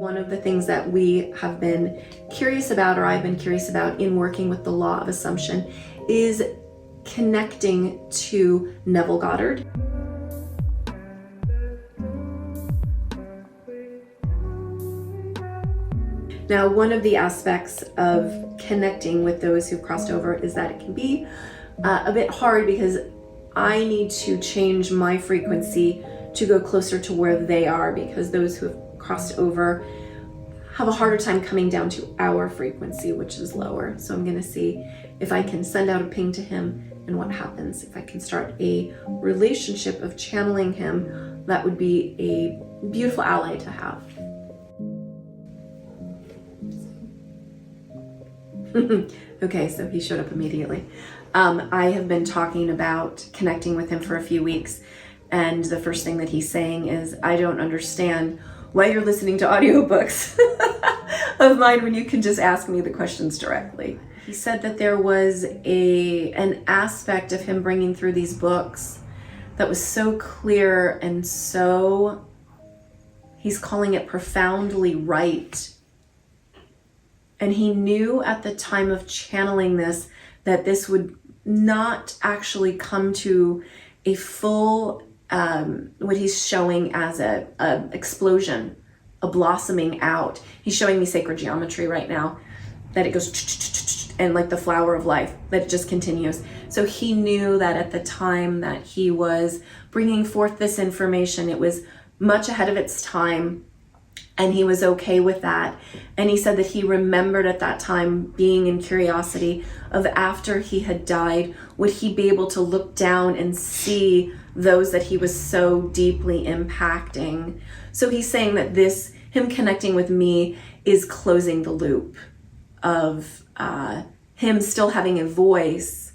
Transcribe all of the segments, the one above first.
One of the things that we have been curious about, or I've been curious about in working with the law of assumption, is connecting to Neville Goddard. Now, one of the aspects of connecting with those who've crossed over is that it can be a bit hard because I need to change my frequency to go closer to where they are, because those who have crossed over have a harder time coming down to our frequency, which is lower. So I'm going to see if I can send out a ping to him and what happens. If I can start a relationship of channeling him, that would be a beautiful ally to have. Okay, so he showed up immediately. I have been talking about connecting with him for a few weeks, and the first thing that he's saying is, I don't understand why you're listening to audiobooks of mine when you can just ask me the questions directly. He said that there was an aspect of him bringing through these books that was so clear and so, he's calling it profoundly right. And he knew at the time of channeling this that this would not actually come to a full, what he's showing as a explosion, a blossoming out. He's showing me sacred geometry right now, that it goes and like the flower of life, that it just continues. So he knew that at the time that he was bringing forth this information, it was much ahead of its time. And he was okay with that. And he said that he remembered at that time being in curiosity of, after he had died, would he be able to look down and see those that he was so deeply impacting. So he's saying that him connecting with me is closing the loop of him still having a voice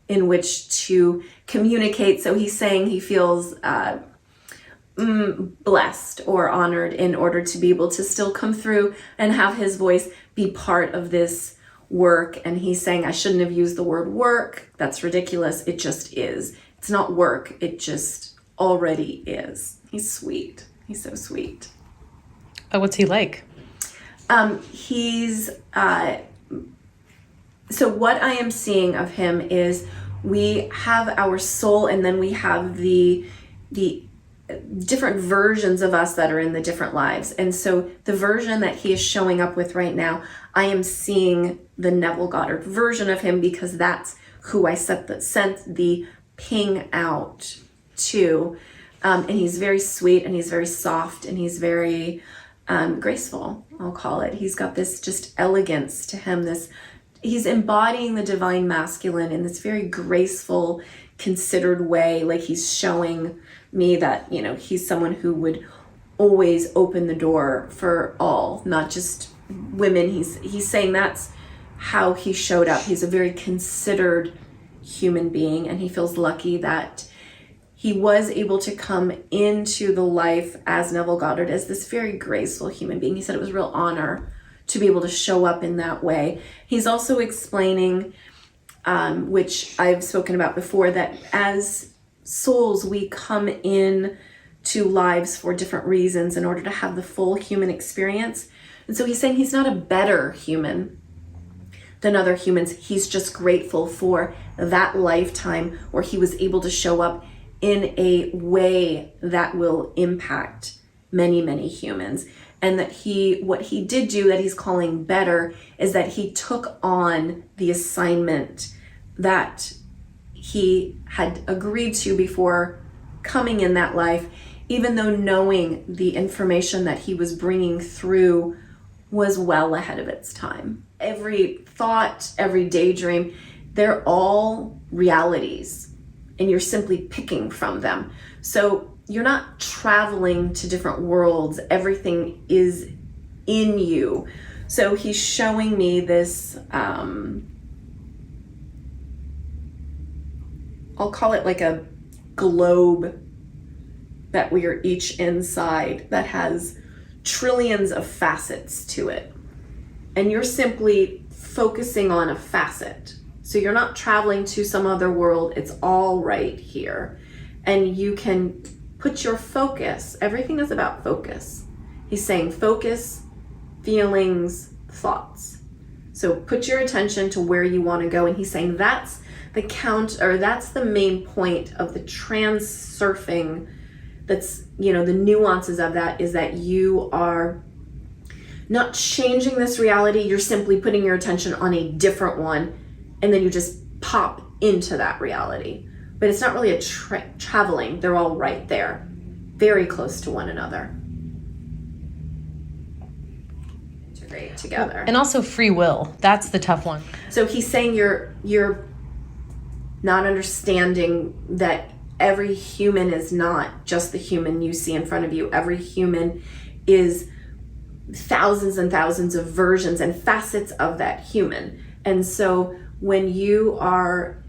in which to communicate. So he's saying he feels blessed or honored in order to be able to still come through and have his voice be part of this work. And he's saying, I shouldn't have used the word work. That's ridiculous. It just is. It's not work. It just already is. He's sweet. He's so sweet. What's he like? So what I am seeing of him is, we have our soul, and then we have the different versions of us that are in the different lives. And so the version that he is showing up with right now, I am seeing the Neville Goddard version of him, because that's who I sent the ping out to. And he's very sweet, and he's very soft, and he's very graceful, I'll call it. He's got this just elegance to him. He's embodying the divine masculine in this very graceful, considered way. Like, he's showing me that, he's someone who would always open the door for all, not just women. He's saying that's how he showed up. He's a very considered human being, and he feels lucky that he was able to come into the life as Neville Goddard, as this very graceful human being. He said it was a real honor to be able to show up in that way. He's also explaining, which I've spoken about before, that as souls, we come in to lives for different reasons in order to have the full human experience. And so he's saying he's not a better human than other humans. He's just grateful for that lifetime where he was able to show up in a way that will impact many, many humans. And that what he did do that he's calling better is that he took on the assignment that he had agreed to before coming in that life, even though knowing the information that he was bringing through was well ahead of its time. Every thought, every daydream, they're all realities, and you're simply picking from them. So you're not traveling to different worlds. Everything is in you. So he's showing me this, I'll call it like a globe that we are each inside, that has trillions of facets to it. And you're simply focusing on a facet. So you're not traveling to some other world. It's all right here. And you can put your focus, everything is about focus. He's saying focus feelings, thoughts. So put your attention to where you want to go. And he's saying that's the main point of the transurfing. That's, the nuances of that is that you are not changing this reality. You're simply putting your attention on a different one, and then you just pop into that reality. But it's not really a traveling. They're all right there, very close to one another. Integrate together. And also free will. That's the tough one. So he's saying you're not understanding that every human is not just the human you see in front of you. Every human is thousands and thousands of versions and facets of that human. And so when you are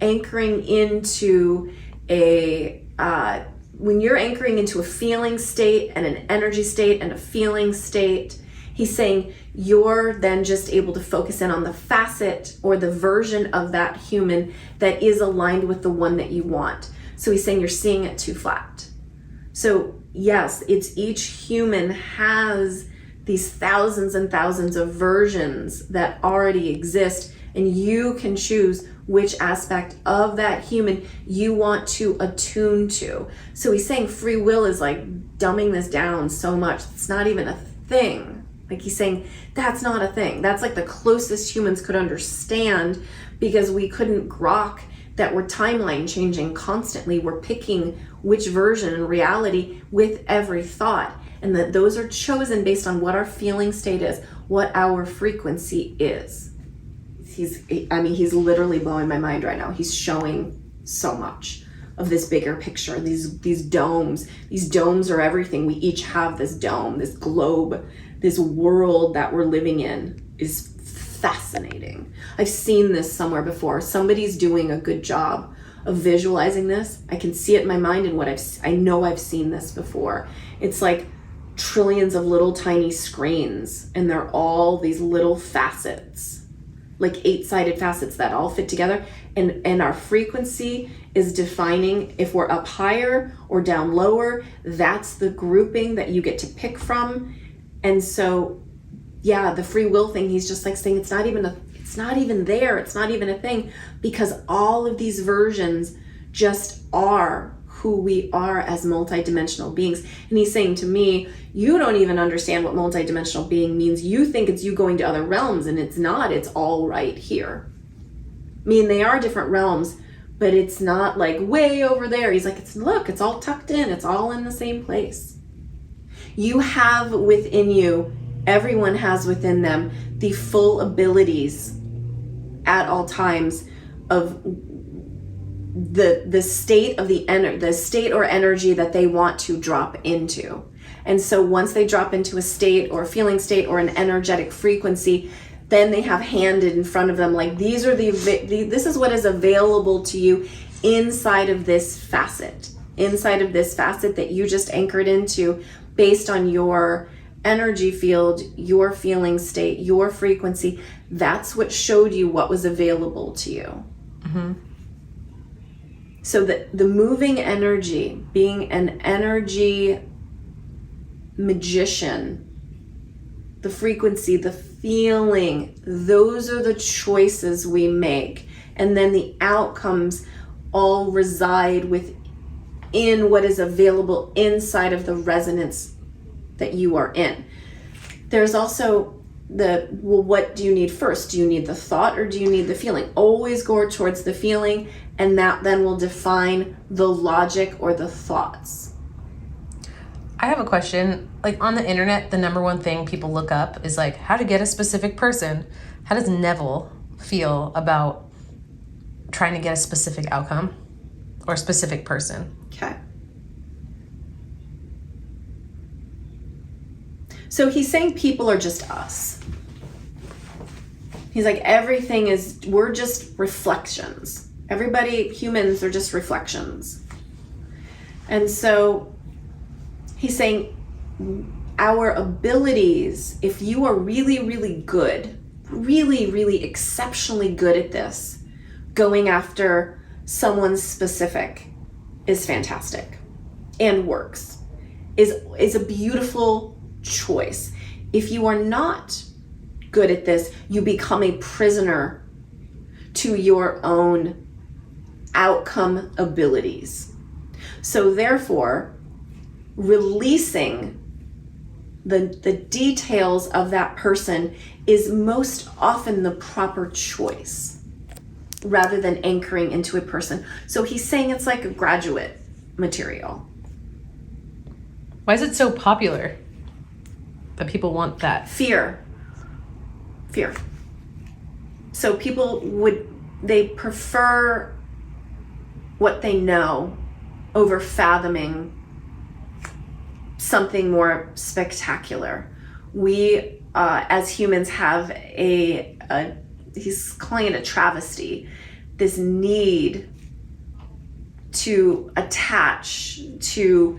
anchoring into when you're anchoring into a feeling state and an energy state and a feeling state, he's saying you're then just able to focus in on the facet or the version of that human that is aligned with the one that you want. So he's saying you're seeing it too flat. So yes, it's each human has these thousands and thousands of versions that already exist, and you can choose which aspect of that human you want to attune to. So he's saying free will is like dumbing this down so much. It's not even a thing. Like he's saying that's not a thing. That's like the closest humans could understand, because we couldn't grok that we're timeline changing constantly. We're picking which version in reality with every thought, and that those are chosen based on what our feeling state is, what our frequency is. He's literally blowing my mind right now. He's showing so much of this bigger picture, these domes. These domes are everything. We each have this dome, this globe, this world that we're living in is fascinating. I've seen this somewhere before. Somebody's doing a good job of visualizing this. I can see it in my mind, and I know I've seen this before. It's like trillions of little tiny screens, and they're all these little facets, like 8-sided facets that all fit together, and our frequency is defining if we're up higher or down lower. That's the grouping that you get to pick from. And so yeah, the free will thing, he's just like saying it's not even there, it's not even a thing, because all of these versions just are who we are as multidimensional beings. And he's saying to me, you don't even understand what multidimensional being means. You think it's you going to other realms, and it's not. It's all right here. I mean, they are different realms, but it's not like way over there. He's like, it's all tucked in. It's all in the same place. You have within you, everyone has within them the full abilities at all times of the state of the state or energy that they want to drop into. And so once they drop into a state or a feeling state or an energetic frequency, then they have handed in front of them, like, this is what is available to you inside of this facet that you just anchored into based on your energy field, your feeling state, your frequency. That's what showed you what was available to you. Mm-hmm. So the moving energy, being an energy magician, the frequency, the feeling, those are the choices we make. And then the outcomes all reside within what is available inside of the resonance that you are in. There's also what do you need first? Do you need the thought or do you need the feeling? Always go towards the feeling, and that then will define the logic or the thoughts. I have a question. Like, on the internet, the number one thing people look up is like how to get a specific person. How does Neville feel about trying to get a specific outcome or a specific person? Okay. So he's saying people are just us. He's like, we're just reflections. Humans are just reflections. And so he's saying our abilities, if you are really, really good, really, really exceptionally good at this, going after someone specific is fantastic and works, is a beautiful choice. If you are not good at this, you become a prisoner to your own outcome abilities. So therefore, releasing the details of that person is most often the proper choice rather than anchoring into a person. So he's saying it's like a graduate material. Why is it so popular that people want that? Fear. So people they prefer what they know over fathoming something more spectacular. We, as humans, have he's calling it a travesty, this need to attach to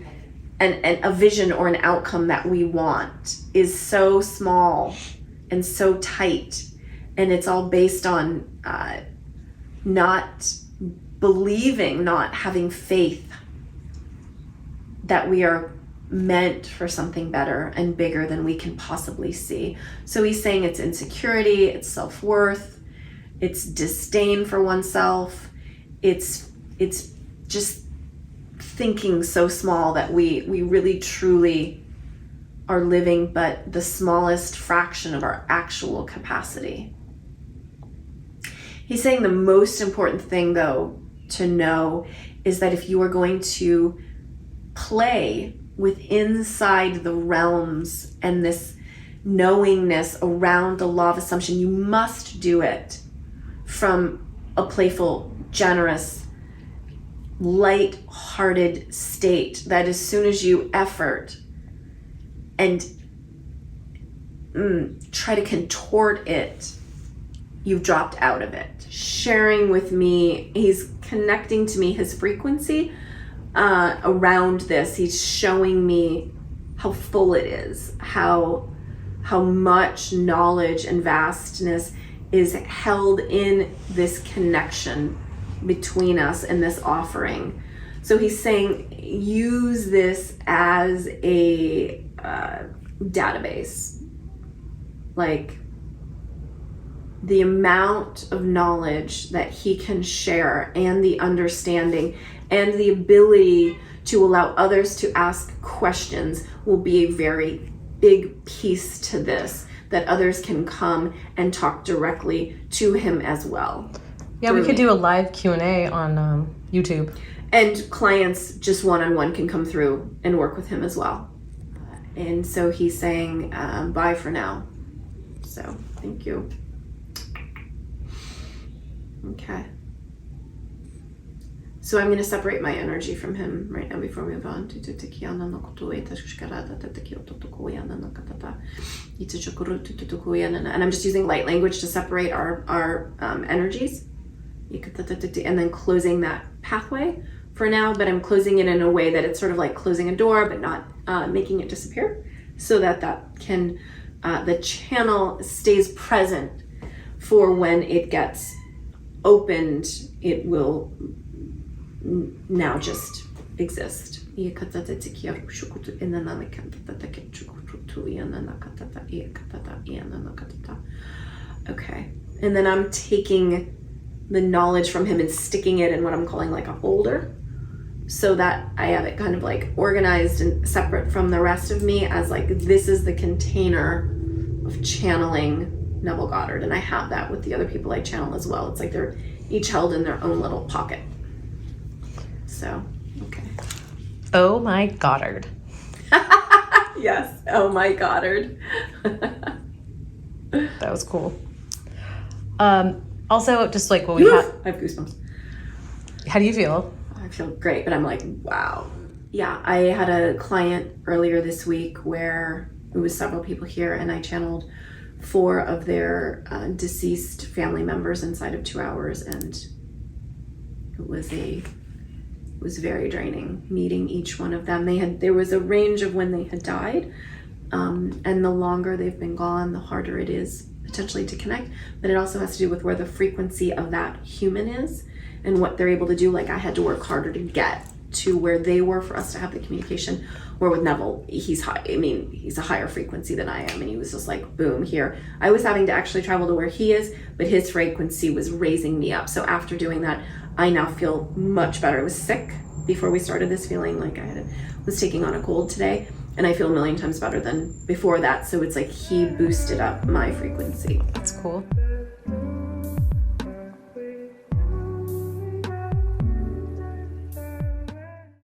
a vision or an outcome that we want is so small and so tight, and it's all based on not believing, not having faith that we are meant for something better and bigger than we can possibly see. So he's saying it's insecurity, it's self-worth, it's disdain for oneself, it's just thinking so small that we really truly are living but the smallest fraction of our actual capacity. He's saying the most important thing, though, to know is that if you are going to play with inside the realms and this knowingness around the law of assumption, you must do it from a playful, generous, light-hearted state that as soon as you effort and try to contort it, you've dropped out of it. Sharing with me, he's connecting to me his frequency around this. He's showing me how full it is, how much knowledge and vastness is held in this connection between us and this offering. So he's saying use this as a database. Like, the amount of knowledge that he can share and the understanding and the ability to allow others to ask questions will be a very big piece to this, that others can come and talk directly to him as well. Yeah, we could do a live Q&A on YouTube. And clients just one-on-one can come through and work with him as well. And so he's saying, bye for now. So, thank you. Okay. So I'm going to separate my energy from him right now before we move on. And I'm just using light language to separate our energies. And then closing that pathway for now, but I'm closing it in a way that it's sort of like closing a door, but not making it disappear, so that can, the channel stays present for when it gets opened, it will now just exist. Okay, and then I'm taking the knowledge from him and sticking it in what I'm calling like a holder, so that I have it kind of like organized and separate from the rest of me, as like this is the container of channeling Neville Goddard, and I have that with the other people I channel as well. It's like they're each held in their own little pocket. So, okay. Oh my Goddard. Yes, oh my Goddard. That was cool. Also, just like what we have. I have goosebumps. How do you feel? I feel great, but I'm like, wow. Yeah, I had a client earlier this week where it was several people here, and I channeled 4 of their deceased family members inside of 2 hours, and it was very draining meeting each one of them. There was a range of when they had died, and the longer they've been gone, the harder it is potentially to connect, but it also has to do with where the frequency of that human is and what they're able to do. Like, I had to work harder to get to where they were for us to have the communication. Where with Neville, he's high. I mean, he's a higher frequency than I am, and he was just like, boom, here. I was having to actually travel to where he is, but his frequency was raising me up. So after doing that, I now feel much better. I was sick before we started this, feeling like was taking on a cold today, and I feel a million times better than before that. So it's like he boosted up my frequency. That's cool.